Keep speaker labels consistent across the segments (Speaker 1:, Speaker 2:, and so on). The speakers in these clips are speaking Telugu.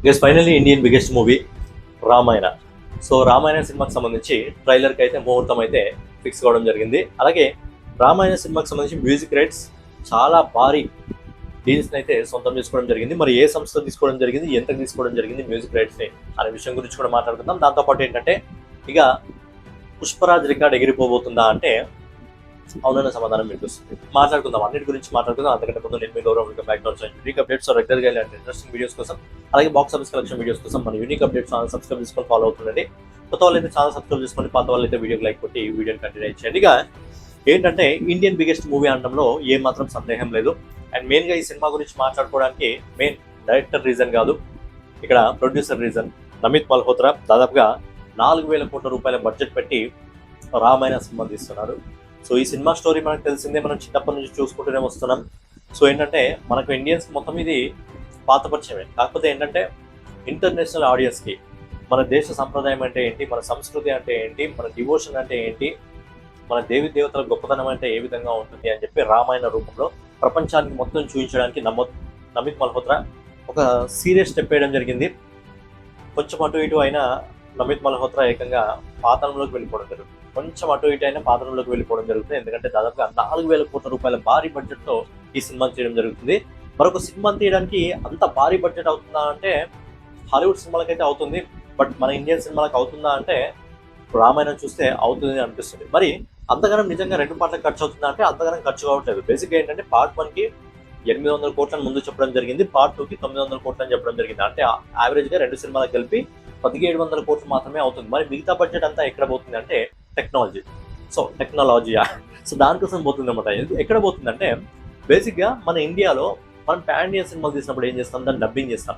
Speaker 1: Guess finally Indian biggest movie Ramayana. So Ramayana సినిమాకి సంబంధించి ట్రైలర్కి అయితే ముహూర్తం అయితే ఫిక్స్ కావడం జరిగింది. అలాగే రామాయణ సినిమాకి సంబంధించి మ్యూజిక్ రైట్స్ చాలా భారీ డీల్స్ని అయితే సొంతం చేసుకోవడం జరిగింది. మరి ఏ సంస్థ తీసుకోవడం జరిగింది, ఎంతకు తీసుకోవడం జరిగింది మ్యూజిక్ రైట్స్ని అనే విషయం గురించి కూడా మాట్లాడుకుందాం. దాంతోపాటు ఏంటంటే ఇక పుష్పరాజ్ రికార్డ్ ఎగిరిపోబోతుందా అంటే అవునన్న సమాధానం మీకు వస్తుంది. మాట్లాడుకుందాం, అన్నిటి గురించి మాట్లాడుకుందాం. అంతకంటే ముందు నేను మీ గౌరవం బ్యాక్ యూనిక్ అప్డేట్స్ రెగ్యులర్గా ఇలాంటి ఇంట్రెస్టింగ్ వీడియోస్ కోసం, అలాగే బాక్స్ ఆఫీస్ కలెక్షన్ వీడియోస్ కోసం మన యూనిక్ అప్డేట్స్ ఛానల్ సబ్స్క్రైబ్ చేసుకొని ఫాలో అవుతుండండి. కొత్త వాళ్ళు అయితే ఛానల్ సబ్స్క్రైబ్ చేసుకోండి, పాత వాళ్ళు అయితే వీడియోకి లైక్ కొట్టి వీడియోని కంటిన్యూ చేయండి. ఇక ఏంటంటే ఇండియన్ బిగ్గెస్ట్ మూవీ అనడంలో ఏ మాత్రం సందేహం లేదు. అండ్ మెయిన్గా ఈ సినిమా గురించి మాట్లాడుకోవడానికి మెయిన్ డైరెక్టర్ రీజన్ కాదు, ఇక్కడ ప్రొడ్యూసర్ రీజన్. నమిత్ మల్హోత్రా దాదాపుగా 4,000 కోట్ల రూపాయల బడ్జెట్ పెట్టి రామాయణ సినిమా తీస్తున్నారు. సో ఈ సినిమా స్టోరీ మనకు తెలిసిందే, మనం చిన్నప్పటి నుంచి చూసుకుంటూనే వస్తున్నాం. సో ఏంటంటే మనకు ఇండియన్స్ మొత్తం ఇది పాత పరిచయమే. కాకపోతే ఏంటంటే ఇంటర్నేషనల్ ఆడియన్స్కి మన దేశ సంప్రదాయం అంటే ఏంటి, మన సంస్కృతి అంటే ఏంటి, మన డివోషన్ అంటే ఏంటి, మన దేవి దేవతల గొప్పతనం అంటే ఏ విధంగా ఉంటుంది అని చెప్పి రామాయణ రూపంలో ప్రపంచానికి మొత్తం చూపించడానికి నమిత్ మల్హోత్రా ఒక సీరియస్ స్టెప్ వేయడం జరిగింది. కొంచెం అటు ఇటు అయినా నమిత్ మల్హోత్రా ఏకంగా పాతాళంలోకి వెళ్ళిపోవడం జరుగుతుంది. కొంచెం అటు ఇటు అయినా పాతాళంలోకి వెళ్ళిపోవడం జరుగుతుంది. ఎందుకంటే దాదాపుగా 4,000 కోట్ల రూపాయల భారీ బడ్జెట్తో ఈ సినిమా చేయడం జరుగుతుంది. మరొక సినిమా తీయడానికి అంత భారీ బడ్జెట్ అవుతుందా అంటే హాలీవుడ్ సినిమాలకైతే అవుతుంది, బట్ మన ఇండియన్ సినిమాలకు అవుతుందా అంటే రామాయణం చూస్తే అవుతుంది అనిపిస్తుంది. మరి అంతగానం నిజంగా 2 పార్ట్లకు ఖర్చు అవుతుందా అంటే అంతగానం ఖర్చు కావట్లేదు. బేసిక్గా ఏంటంటే పార్ట్ 1కి 800 కోట్లను ముందు చెప్పడం జరిగింది, పార్ట్ 2కి 900 కోట్లు అని చెప్పడం జరిగింది. అంటే యావరేజ్గా 2 సినిమాలకు కలిపి 1,700 కోట్లు మాత్రమే అవుతుంది. మరి మిగతా బడ్జెట్ అంతా ఎక్కడ పోతుంది అంటే టెక్నాలజీయా సో దానికోసం పోతుంది అనమాట. ఎక్కడ పోతుందంటే బేసిక్గా మన ఇండియాలో మనం పాన్ ఇండియా సినిమాలు తీసినప్పుడు ఏం చేస్తాం, దాన్ని డబ్బింగ్ చేస్తాం.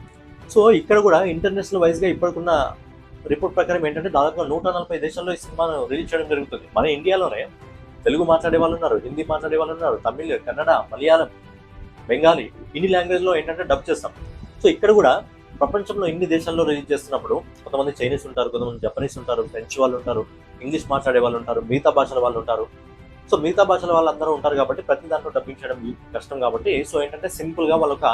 Speaker 1: సో ఇక్కడ కూడా ఇంటర్నేషనల్ వైజ్గా ఇప్పటికున్న రిపోర్ట్ ప్రకారం ఏంటంటే దాదాపుగా 140 దేశాల్లో ఈ సినిమాను రిలీజ్ చేయడం జరుగుతుంది. మన ఇండియాలోనే తెలుగు మాట్లాడే వాళ్ళు ఉన్నారు, హిందీ మాట్లాడే వాళ్ళు ఉన్నారు, తమిళ్, కన్నడ, మలయాళం, బెంగాలీ, ఇన్ని లాంగ్వేజ్లో ఏంటంటే డబ్ చేస్తాం. సో ఇక్కడ కూడా ప్రపంచంలో ఇన్ని దేశాల్లో రిలీజ్ చేస్తున్నప్పుడు కొంతమంది చైనీస్ ఉంటారు, కొంతమంది జపనీస్ ఉంటారు, ఫ్రెంచ్ వాళ్ళు ఉంటారు, ఇంగ్లీష్ మాట్లాడే వాళ్ళు ఉంటారు, మిగతా భాషల వాళ్ళు ఉంటారు. సో మిగతా భాషల వాళ్ళందరూ ఉంటారు కాబట్టి ప్రతి దాంట్లో డబ్బింగ్ చేయడం కష్టం కాబట్టి సో ఏంటంటే సింపుల్గా వాళ్ళు ఒక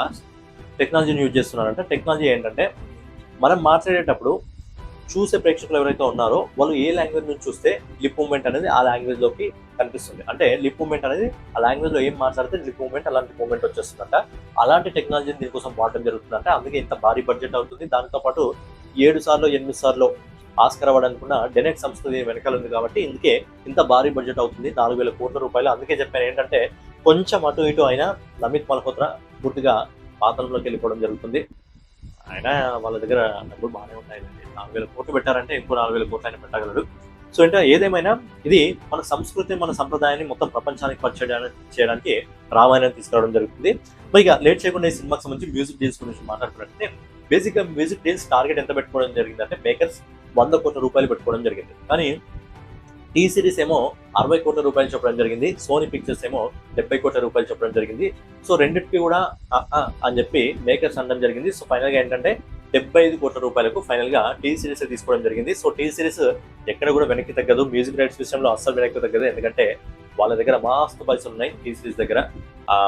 Speaker 1: టెక్నాలజీని యూజ్ చేస్తున్నారంటే టెక్నాలజీ ఏంటంటే మనం మాట్లాడేటప్పుడు చూసే ప్రేక్షకులు ఎవరైతే ఉన్నారో వాళ్ళు ఏ లాంగ్వేజ్ నుంచి చూస్తే లిప్ మూవ్మెంట్ అనేది ఆ లాంగ్వేజ్లోకి కనిపిస్తుంది. అంటే లిప్ మూవ్మెంట్ అనేది ఆ లాంగ్వేజ్లో ఏం మాట్లాడితే లిప్ మూవ్మెంట్ అలాంటి మూవ్మెంట్ వచ్చేస్తుందంట. అలాంటి టెక్నాలజీని దీనికోసం వాడడం జరుగుతుందంట. అందుకే ఇంత భారీ బడ్జెట్ అవుతుంది. దాంతోపాటు 7 సార్లు 8 సార్లు ఆస్కర్ అవార్డు అనుకున్న డెనెక్ సంస్థ వెనకాల ఉంది కాబట్టి ఇందుకే ఇంత భారీ బడ్జెట్ అవుతుంది, 4,000 కోట్ల రూపాయలు. అందుకే చెప్పాను ఏంటంటే కొంచెం అటు ఇటు అయినా నమిత్ మల్హోత్రా పూర్తిగా పాత్రలోకి వెళ్ళిపోవడం జరుగుతుంది. ఆయన వాళ్ళ దగ్గర డబ్బులు బాగానే ఉంటాయండి. 4,000 కోట్లు పెట్టారంటే ఇంకో 4,000 కోట్లు ఆయన పెట్టగలడు. సో అంటే ఏదేమైనా ఇది మన సంస్కృతి, మన సంప్రదాయాన్ని మొత్తం ప్రపంచానికి పరిచయం చేయడానికి రామాయణం తీసుకురావడం జరుగుతుంది. మరి ఇక లేట్ చేయకుండా ఈ సినిమాకి సంబంధించి మ్యూజిక్ డీల్స్ గురించి మాట్లాడుకున్నట్టే బేసిక్గా మ్యూజిక్ డీల్స్ టార్గెట్ ఎంత పెట్టుకోవడం జరిగిందంటే మేకర్స్ 100 కోట్ల రూపాయలు పెట్టుకోవడం జరిగింది. కానీ టీ సిరీస్ ఏమో 60 కోట్ల రూపాయలు చెప్పడం జరిగింది, సోనీ పిక్చర్స్ ఏమో 70 కోట్ల రూపాయలు చెప్పడం జరిగింది. సో రెండింటికి కూడా అని చెప్పి మేకర్స్ అనడం జరిగింది. సో ఫైనల్గా ఏంటంటే 75 కోట్ల రూపాయలకు ఫైనల్గా టీ సిరీస్ తీసుకోవడం జరిగింది. సో టీ సిరీస్ ఎక్కడ కూడా వెనక్కి తగ్గదు, మ్యూజిక్ రైట్స్ విషయంలో అస్సలు వెనక్కి తగ్గదు. ఎందుకంటే వాళ్ళ దగ్గర మస్తు పైసలు ఉన్నాయి టీ సిరీస్ దగ్గర,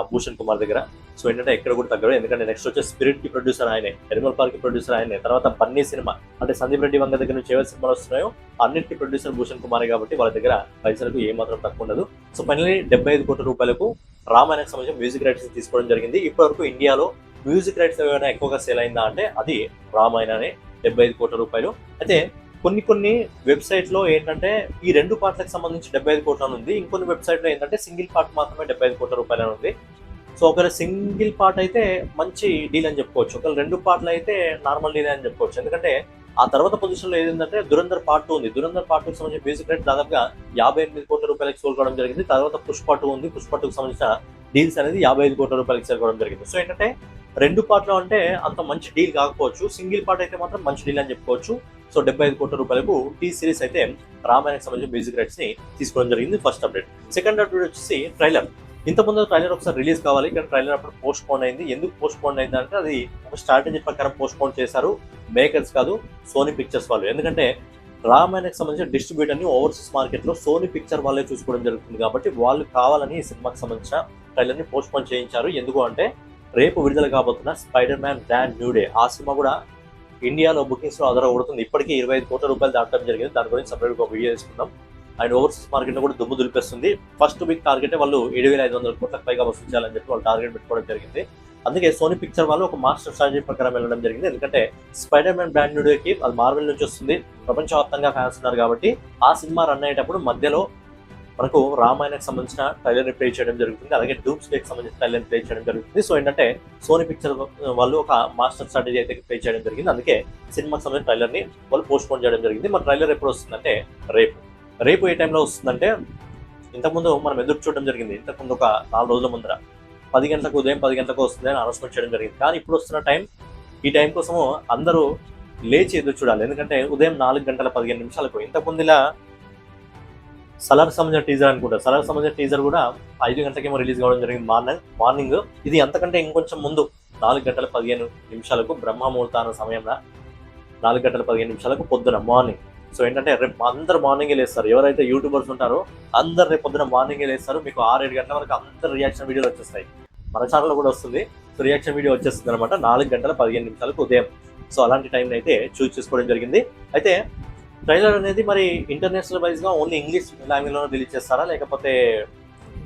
Speaker 1: భూషణ్ కుమార్ దగ్గర. సో ఏంటంటే ఎక్కడ కూడా తగ్గదు. ఎందుకంటే నెక్స్ట్ వచ్చే స్పిరిట్ కి ప్రొడ్యూసర్ ఆయనే, ఎనిమల్ పార్క్ కి ప్రొడ్యూసర్ ఆయనే, తర్వాత బన్నీ సినిమా అంటే సందీప్ రెడ్డి వంగ దగ్గర నుంచి ఏవైతే సినిమాలు వస్తున్నాయో అన్నింటికి ప్రొడ్యూసర్ భూషణ్ కుమార్ కాబట్టి వాళ్ళ దగ్గర పైసలకు ఏమాత్రం తక్కువ ఉండదు. సో ఫైనల్లీ 75 కోట్ల రూపాయలకు రామాయణకు సంబంధించిన మ్యూజిక్ రైట్స్ తీసుకోవడం జరిగింది. ఇప్పటివరకు ఇండియాలో మ్యూజిక్ రైట్స్ ఏమైనా ఎక్కువగా సేల్ అయిందా అంటే అది రామాయణనే, 75 కోట్ల రూపాయలు. అయితే కొన్ని వెబ్సైట్లో ఏంటంటే ఈ 2 పార్ట్లకు సంబంధించి 75 కోట్లని ఉంది, ఇంకొన్ని వెబ్సైట్లో ఏంటంటే సింగిల్ పార్ట్ మాత్రమే 75 కోట్ల రూపాయలని ఉంది. సో ఒకవేళ సింగిల్ పార్ట్ అయితే మంచి డీల్ అని చెప్పుకోవచ్చు, ఒకవేళ 2 పార్ట్లు అయితే నార్మల్ డీల్ అని చెప్పుకోవచ్చు. ఎందుకంటే ఆ తర్వాత పొజిషన్లో ఏదంటే దురంధర్ పార్ట్ 2 ఉంది. దురంధర్ పార్ట్ 2కి సంబంధించిన మ్యూజిక్ రేట్ దాదాపుగా 58 కోట్ల రూపాయలకి సేల్ కావడం జరిగింది. తర్వాత పుష్ప 2 ఉంది, పుష్ప 2కి సంబంధించిన డీల్స్ అనేది 55 కోట్ల రూపాయలకి సేల్ కావడం జరిగింది. సో ఏంటంటే 2 పార్ట్లు అంటే అంత మంచి డీల్ కాకపోవచ్చు, సింగిల్ పార్ట్ అయితే మాత్రం మంచి డీల్ అని చెప్పుకోవచ్చు. సో 75 కోట్ల రూపాయలకు టీ సిరీస్ అయితే రామాయణకు సంబంధించిన మ్యూజిక్ రైట్స్ ని తీసుకోవడం జరిగింది. First update. సెకండ్ అప్డేట్ వచ్చేసి ట్రైలర్. ఇంతకుముందు ట్రైలర్ ఒకసారి రిలీజ్ కావాలి, కానీ ట్రైలర్ అప్పుడు పోస్ట్ పోన్ అయింది. ఎందుకు పోస్ట్ పోన్ అయింది అంటే అది ఒక స్ట్రాటజీ ప్రకారం పోస్ట్ పోన్ చేశారు, మేకర్స్ కాదు, సోనీ పిక్చర్స్ వాళ్ళు. ఎందుకంటే రామాయణకు సంబంధించిన డిస్ట్రిబ్యూటర్ని ఓవర్సీస్ మార్కెట్లో సోనీ పిక్చర్ వాళ్ళే చూసుకోవడం జరుగుతుంది కాబట్టి వాళ్ళు కావాలని ఈ సినిమాకి సంబంధించిన ట్రైలర్ని పోస్ట్ పోన్ చేయించారు. ఎందుకు అంటే రేపు విడుదల కాబోతున్న Spiderman brand new day ఆ సినిమా కూడా ఇండియాలో బుకింగ్స్ లో ఆధారపడుతుంది. ఇప్పటికీ 25 కోట్ల రూపాయలు దాటడం జరిగింది. దాని గురించి సపరేట్ ఒక వీడియో చేసుకుందాం. అండ్ ఓవర్సీస్ మార్కెట్ లో కూడా దుమ్ము దులిపేస్తుంది. ఫస్ట్ వీక్ టార్గెట్ వాళ్ళు 7,500 కోట్లకు పైగా వసూలు చేయాలని చెప్పి వాళ్ళు టార్గెట్ పెట్టుకోవడం జరిగింది. అందుకే సోనీ పిక్చర్ వాళ్ళు ఒక మాస్టర్ స్ట్రాటజీ ప్రకారం వెళ్ళడం జరిగింది. ఎందుకంటే స్పైడర్ మ్యాన్ బ్రాండ్ న్యూకి అది మార్వెల్ నుంచి వస్తుంది, ప్రపంచవ్యాప్తంగా ఫ్యాన్స్ ఉన్నారు కాబట్టి ఆ సినిమా రన్ అయ్యేటప్పుడు మధ్యలో మనకు రామాయణకు సంబంధించిన ట్రైలర్ ని ప్లే చేయడం జరుగుతుంది. అలాగే డూమ్స్ డేకి సంబంధించిన ట్రైలర్ ప్లే చేయడం జరుగుతుంది. సో ఏంటంటే సోనీ పిక్చర్ వాళ్ళు ఒక మాస్టర్ స్ట్రాటజీ అయితే ప్లే చేయడం జరిగింది. అందుకే సినిమాకి సంబంధించిన ట్రైలర్ ని వాళ్ళు పోస్ట్ పోన్ చేయడం జరిగింది. మన ట్రైలర్ ఎప్పుడు వస్తుందంటే రేపు ఏ టైంలో వస్తుందంటే, ఇంతకుముందు మనం ఎదురు చూడడం జరిగింది. ఇంతకుముందు ఒక 4 రోజుల ముందర ఉదయం 10 గంటలకు వస్తుంది అని అనౌన్స్మెంట్ చేయడం జరిగింది. కానీ ఇప్పుడు వస్తున్న ఈ టైం కోసము అందరూ లేచి ఎదురు చూడాలి. ఎందుకంటే ఉదయం 4:15 ఇంతకుముందు ఇలా సలార్ సంబంధించిన టీజర్ అనుకుంటా, సలార్ సంబంధించిన టీజర్ కూడా 5 గంటలకేమో రిలీజ్ కావడం జరిగింది మార్నింగ్. ఇది అంతకంటే ఇంకొంచెం ముందు 4:15 బ్రహ్మముహూర్తాన సమయంలో 4:15 పొద్దున మార్నింగ్. సో ఏంటంటే రేపు అందరు మార్నింగే లేస్తారు. ఎవరైతే యూట్యూబర్స్ ఉంటారో అందరు రేపు పొద్దున మార్నింగే లేస్తారు. మీకు 6-7 గంటల వరకు అందరు రియాక్షన్ వీడియోలు వచ్చేస్తాయి. మన ఛానల్లో కూడా వస్తుంది. సో రియాక్షన్ వీడియో వచ్చేస్తుంది అనమాట 4:15 ఉదయం. సో అలాంటి టైంని అయితే చూస్ చేసుకోవడం జరిగింది. అయితే ట్రైలర్ అనేది మరి ఇంటర్నేషనల్ వైజ్గా ఓన్లీ ఇంగ్లీష్ లాంగ్వేజ్లో రిలీజ్ చేస్తారా, లేకపోతే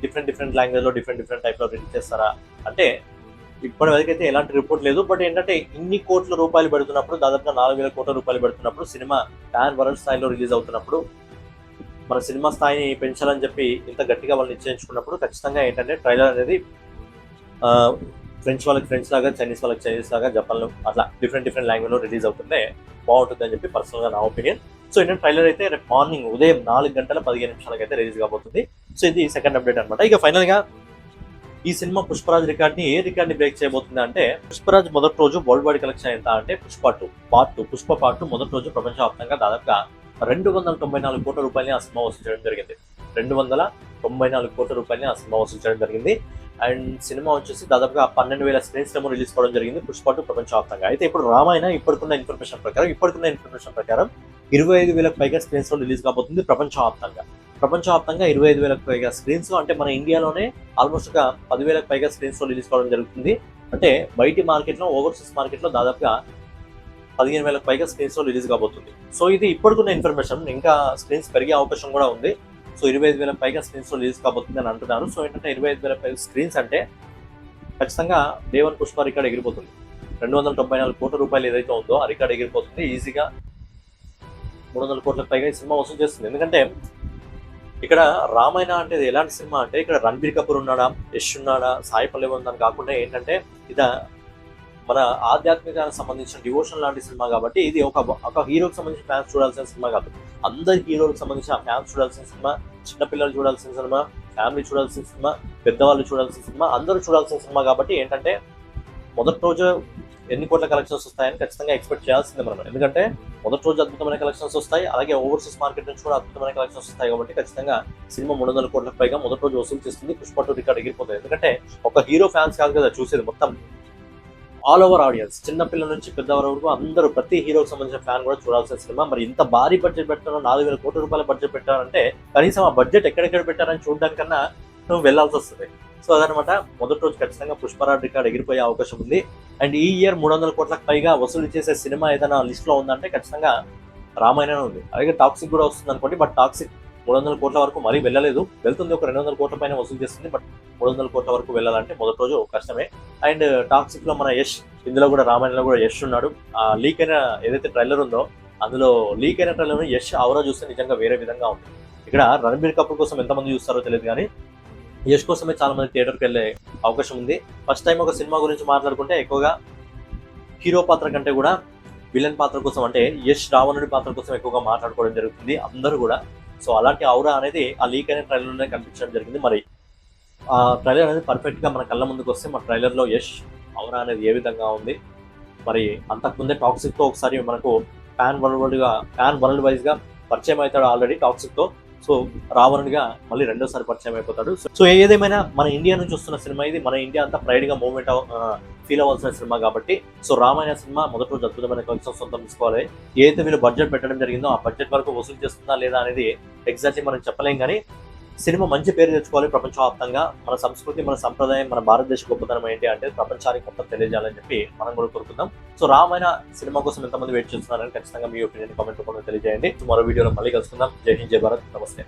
Speaker 1: డిఫరెంట్ లాంగ్వేజ్లో డిఫరెంట్ టైప్లో రిలీజ్ చేస్తారా అంటే ఇప్పటి వరకు అయితే ఎలాంటి రిపోర్ట్ లేదు. బట్ ఏంటంటే ఇన్ని కోట్ల రూపాయలు పెడుతున్నప్పుడు, దాదాపుగా 4,000 కోట్ల రూపాయలు పెడుతున్నప్పుడు, సినిమా ప్యాన్ వరల్డ్ స్థాయిలో రిలీజ్ అవుతున్నప్పుడు, మన సినిమా స్థాయిని పెంచాలని చెప్పి ఇంత గట్టిగా వాళ్ళు నిశ్చయించుకున్నప్పుడు ఖచ్చితంగా ఏంటంటే ట్రైలర్ అనేది ఫ్రెంచ్ వాళ్ళకి ఫ్రెంచ్ లాగా, చైనీస్ వాళ్ళకి చైనీస్ లాగా, జపాన్లో అట్లా డిఫరెంట్ లాంగ్వేజ్లో రిలీజ్ అవుతుంటే బాగుంటుంది అని చెప్పి పర్సనల్గా నా ఒపీనియన్. సో ఏంటంటే ట్రైలర్ అయితే రేపు మార్నింగ్ ఉదయం 4:15 అయితే రిలీజ్ కాబోతుంది. సో ఇది సెకండ్ అప్డేట్ అనమాట. ఇక ఫైనల్గా ఈ సినిమా పుష్పరాజ్ ఏ రికార్డ్ని బ్రేక్ చేయబోతుంది అంటే, పుష్పరాజ్ మొదటి రోజు వరల్డ్ వైడ్ కలెక్షన్ ఎంత అంటే పుష్ప పార్ట్ 2 మొదటి రోజు ప్రపంచవ్యాప్తంగా దాదాపుగా 294 కోట్ల రూపాయలని ఆ సినిమా వసూలు చేయడం జరిగింది. 294 కోట్ల రూపాయలని ఆ సినిమా వసూలు చేయడం జరిగింది. అండ్ సినిమా వచ్చేసి దాదాపుగా 12,000 స్క్రీన్స్ ఏమో రిలీజ్ కావడం జరిగింది పుష్ప 2 ప్రపంచవ్యాప్తంగా. అయితే ఇప్పుడు రామాయణ ఇప్పటికున్న ఇన్ఫర్మేషన్ ప్రకారం 25,000 పైగా స్క్రీన్స్ లో రిలీజ్ కాబోతుంది ప్రపంచవ్యాప్తంగా 25,000 పైగా స్క్రీన్స్. అంటే మన ఇండియాలోనే ఆల్మోస్ట్ ఒక 10,000 పైగా స్క్రీన్స్ లో రిలీజ్ కావడం జరుగుతుంది. అంటే బయటి మార్కెట్లో, ఓవర్సీస్ మార్కెట్లో దాదాపుగా 15,000 పైగా స్క్రీన్స్ లో రిలీజ్ కాబోతుంది. సో ఇది ఇప్పటికున్న ఇన్ఫర్మేషన్. ఇంకా స్క్రీన్స్ పెరిగే అవకాశం కూడా ఉంది. సో 25,000 పైగా స్క్రీన్స్ లో రిలీజ్ కాబోతుంది అని అంటున్నారు. సో ఏంటంటే 25,000 పైగా స్క్రీన్స్ అంటే ఖచ్చితంగా డే 1 పుష్ప రికార్డ్ ఎగిరిపోతుంది. 294 కోట్ల రూపాయలు ఏదైతే ఉందో ఆ రికార్డ్ ఎగిరిపోతుంది. ఈజీగా 300 కోట్లకు పైగా ఈ సినిమా వసూలు చేస్తుంది. ఎందుకంటే ఇక్కడ రామాయణ అంటే ఎలాంటి సినిమా అంటే, ఇక్కడ రణబీర్ కపూర్ ఉన్నాడా, యష్ ఉన్నాడా, సాయి పల్లవి ఉందని కాకుండా ఏంటంటే ఇది మన ఆధ్యాత్మికానికి సంబంధించిన డివోషన్ లాంటి సినిమా కాబట్టి ఇది ఒక హీరోకి సంబంధించిన ఫ్యాన్స్ చూడాల్సిన సినిమా కాదు. అందరి హీరోలకు సంబంధించిన ఫ్యాన్స్ చూడాల్సిన సినిమా, చిన్నపిల్లలు చూడాల్సిన సినిమా, ఫ్యామిలీ చూడాల్సిన సినిమా, పెద్దవాళ్ళు చూడాల్సిన సినిమా, అందరూ చూడాల్సిన సినిమా కాబట్టి ఏంటంటే మొదటి రోజు ఎన్ని కోట్ల కలెక్షన్స్ వస్తాయని ఖచ్చితంగా ఎక్స్పెక్ట్ చేయాల్సిందే మనం. ఎందుకంటే మొదటి రోజు అద్భుతమైన కలెక్షన్స్ వస్తాయి, అలాగే ఓవర్సీస్ మార్కెట్ నుంచి కూడా అద్భుతమైన కలెక్షన్స్ వస్తాయి కాబట్టి ఖచ్చితంగా సినిమా 300 కోట్లకు పైగా మొదటి రోజు వసూలు చేస్తుంది. పుష్ప 2 రికార్డ్ ఎగిరిపోతుంది. ఎందుకంటే ఒక హీరో ఫ్యాన్స్ కాదు కదా చూసేది, మొత్తం ఆల్ ఓవర్ ఆడియన్స్, చిన్నపిల్లల నుంచి పెద్దవారి వరకు అందరూ, ప్రతి హీరోకి సంబంధించిన ఫ్యాన్ కూడా చూడాల్సిన సినిమా. మరి ఇంత భారీ బడ్జెట్ పెట్టారో, 4,000 కోట్ల రూపాయల బడ్జెట్ పెట్టారంటే కనీసం ఆ బడ్జెట్ ఎక్కడెక్కడ పెట్టారని చూడడానికన్నా నువ్వు వెళ్లాల్సి వస్తుంది. సో అదనమాట, మొదటి రోజు ఖచ్చితంగా పుష్పరాజ్ రికార్డ్ ఎగిరిపోయే అవకాశం ఉంది. అండ్ ఈ ఇయర్ 300 కోట్లకు పైగా వసూలు చేసే సినిమా ఏదైనా లిస్ట్ లో ఉందంటే ఖచ్చితంగా రామాయణ ఉంది. అలాగే టాక్సిక్ కూడా వస్తుంది అనుకోండి. బట్ టాక్సిక్ 300 కోట్ల వరకు మరీ వెళ్ళలేదు, వెళ్తుంది ఒక 200 కోట్ల పైన వసూలు చేస్తుంది. బట్ 300 కోట్ల వరకు వెళ్ళాలంటే మొదటి రోజు కష్టమే. అండ్ టాక్సిక్ లో మన యష్, ఇందులో కూడా రామాయణలో కూడా యష్ ఉన్నాడు. ఆ లీక్ అయిన ఏదైతే ట్రైలర్ ఉందో అందులో లీక్ అయిన ట్రైలర్ యష్ ఆవరా చూస్తే నిజంగా వేరే విధంగా ఉంది. ఇక్కడ రణబీర్ కపూర్ కోసం ఎంతమంది చూస్తారో తెలియదు, కానీ యష్ కోసమే చాలా మంది థియేటర్కి వెళ్ళే అవకాశం ఉంది. ఫస్ట్ టైం ఒక సినిమా గురించి మాట్లాడుకుంటే ఎక్కువగా హీరో పాత్ర కంటే కూడా విలన్ పాత్ర కోసం, అంటే యష్ రావణుడి పాత్ర కోసం ఎక్కువగా మాట్లాడుకోవడం జరుగుతుంది అందరూ కూడా. సో అలాంటి ఔరా అనేది ఆ లీక్ అయిన ట్రైలర్లోనే కనిపించడం జరిగింది. మరి ఆ ట్రైలర్ అనేది పర్ఫెక్ట్ గా మన కళ్ళ ముందుకు వస్తే మన ట్రైలర్ లో యష్ ఔరా అనేది ఏ విధంగా ఉంది, మరి అంతకుముందే టాక్సిక్ తో ఒకసారి మనకు ప్యాన్ వరల్డ్ వైజ్ గా పరిచయం అవుతాడు ఆల్రెడీ టాక్సిక్ తో. సో రావణుడిగా మళ్ళీ రెండోసారి పరిచయం అయిపోతాడు. సో ఏదేమైనా మన ఇండియా నుంచి వస్తున్న సినిమా ఇది, మన ఇండియా అంతా ప్రైడ్ గా మూవ్మెంట్ ఫీల్ అవ్వాల్సిన సినిమా కాబట్టి. సో రామాయణ సినిమా మొదటి రోజు అద్భుతమైన కలెక్షన్స్ సొంతం తీసుకోవాలి. ఏదైతే వీళ్ళు బడ్జెట్ పెట్టడం జరిగిందో ఆ బడ్జెట్ వరకు వసూలు చేస్తుందా లేదా అనేది ఎగ్జాక్ట్లీ మనం చెప్పలేం, కానీ సినిమా మంచి పేరు తెచ్చుకోవాలి ప్రపంచవ్యాప్తంగా. మన సంస్కృతి, మన సంప్రదాయం, మన భారతదేశ గొప్పతనం ఏంటి అంటే ప్రపంచానికి మొత్తం తెలియజేయాలని చెప్పి మనం కూడా కోరుకుందాం. సో రామాయణ సినిమా కోసం ఎంతమంది వెయిట్ చేస్తున్నారని ఖచ్చితంగా మీ ఒపీనియన్ కామెంట్ రూపంలో తెలియజేయండి. మరో వీడియోలో మళ్ళీ కలుసుకుందాం. జై హింద్, జై భారత్, నమస్తే.